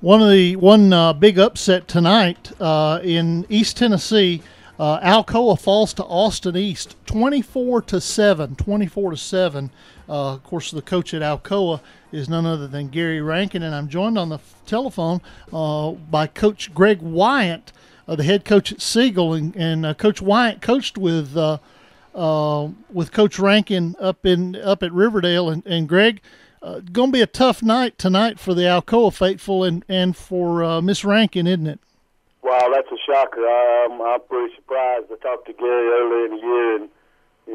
One big upset tonight in East Tennessee. Alcoa falls to Austin East, 24-7. 24-7. Of course, the coach at Alcoa is none other than Gary Rankin, and I'm joined on the telephone by Coach Greg Wyant, the head coach at Siegel, and Coach Wyant coached with Coach Rankin up at Riverdale, and Greg. Going to be a tough night tonight for the Alcoa faithful and for Miss Rankin, isn't it? Wow, that's a shocker. I'm pretty surprised. I talked to Gary earlier in the year, and he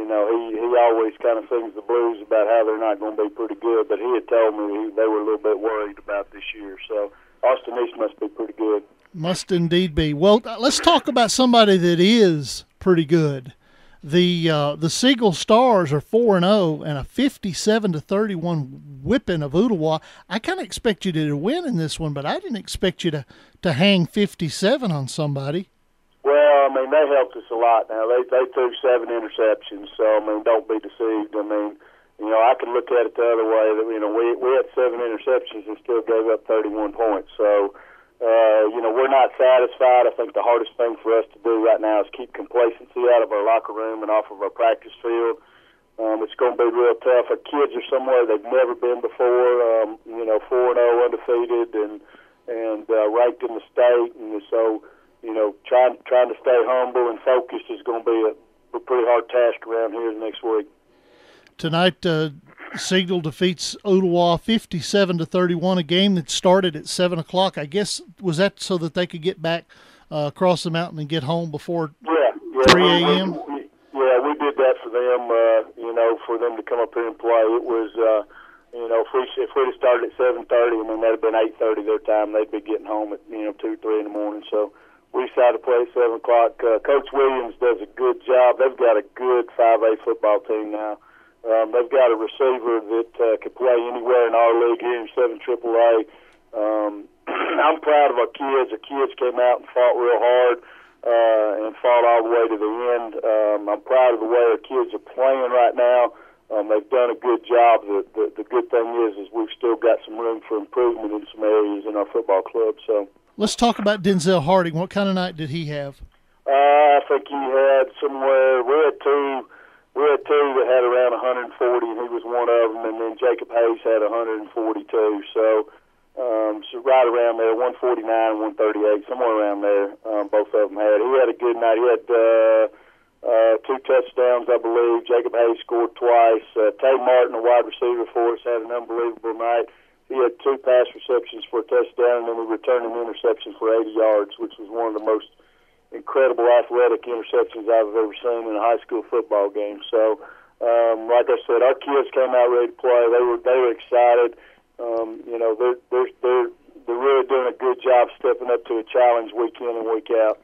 always kind of sings the blues about how they're not going to be pretty good. But he had told me they were a little bit worried about this year. So Austin East must be pretty good. Must indeed be. Well, let's talk about somebody that is pretty good. The Siegel Stars are 4-0 and a 57-31 whipping of Ooltewah. I kind of expect you to win in this one, but I didn't expect you to hang 57 on somebody. Well, I mean, they helped us a lot. Now they threw 7 interceptions, so I mean, don't be deceived. I mean, I can look at it the other way. That we had 7 interceptions and still gave up 31 points. So. We're not satisfied. I think the hardest thing for us to do right now is keep complacency out of our locker room and off of our practice field. It's going to be real tough. Our kids are somewhere they've never been before. 4-0 undefeated and ranked in the state, and so trying to stay humble and focused is going to be a pretty hard task around here the next week. Tonight, Siegel defeats Ooltewah 57-31, a game that started at 7 o'clock. I guess, was that so that they could get back across the mountain and get home before 3 a.m.? We did that for them, for them to come up here and play. It was, if we'd have started at 7:30, I mean, that'd have been 8:30 their time. They'd be getting home at, 2, 3 in the morning. So we decided to play at 7 o'clock. Coach Williams does a good job. They've got a good 5A football team now. They've got a receiver that can play anywhere in our league here in 7 AAA. I'm proud of our kids. Our kids came out and fought real hard and fought all the way to the end. I'm proud of the way our kids are playing right now. They've done a good job. The good thing is we've still got some room for improvement in some areas in our football club. So let's talk about Denzel Harding. What kind of night did he have? I think he had somewhere. We had two that had around 140, and he was one of them, and then Jacob Hayes had 142. So right around there, 149, 138, somewhere around there, both of them had. He had a good night. He had 2 touchdowns, I believe. Jacob Hayes scored twice. Tay Martin, a wide receiver for us, had an unbelievable night. He had 2 pass receptions for a touchdown, and then we returned an interception for 80 yards, which was one of the most incredible athletic interceptions I've ever seen in a high school football game. So, like I said, our kids came out ready to play. They were excited. They're really doing a good job stepping up to a challenge week in and week out.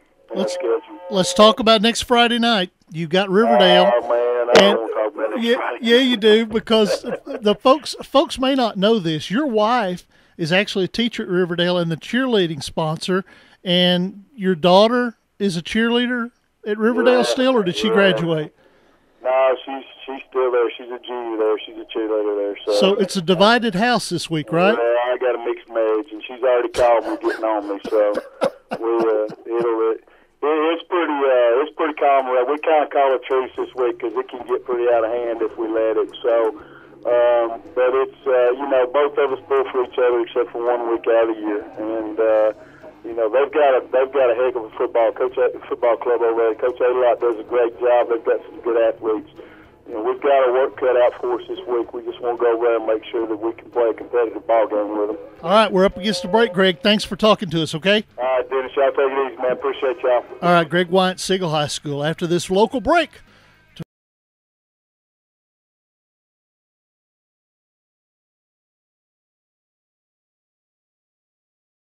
Let's talk about next Friday night. You got Riverdale. Oh man, I don't want to talk about next Friday. Yeah, you do, because the folks may not know this. Your wife is actually a teacher at Riverdale and the cheerleading sponsor, and your daughter is a cheerleader at Riverdale still, or did she graduate? No, she's still there. She's a junior there. She's a cheerleader there. So it's a divided house this week, right? Yeah, I got a mixed marriage, and she's already called me getting on me. So it's pretty calm. We kind of call a truce this week because it can get pretty out of hand if we let it. So, but it's both of us pull for each other except for 1 week out of the year, and. They've got a heck of a football club over there. Coach Adelot does a great job. They've got some good athletes. We've got our work cut out for us this week. We just want to go over there and make sure that we can play a competitive ball game with them. All right, we're up against the break, Greg. Thanks for talking to us, okay? All right, Dennis, y'all take it easy, man. Appreciate y'all. All right, Greg Wyant, Siegel High School. After this local break,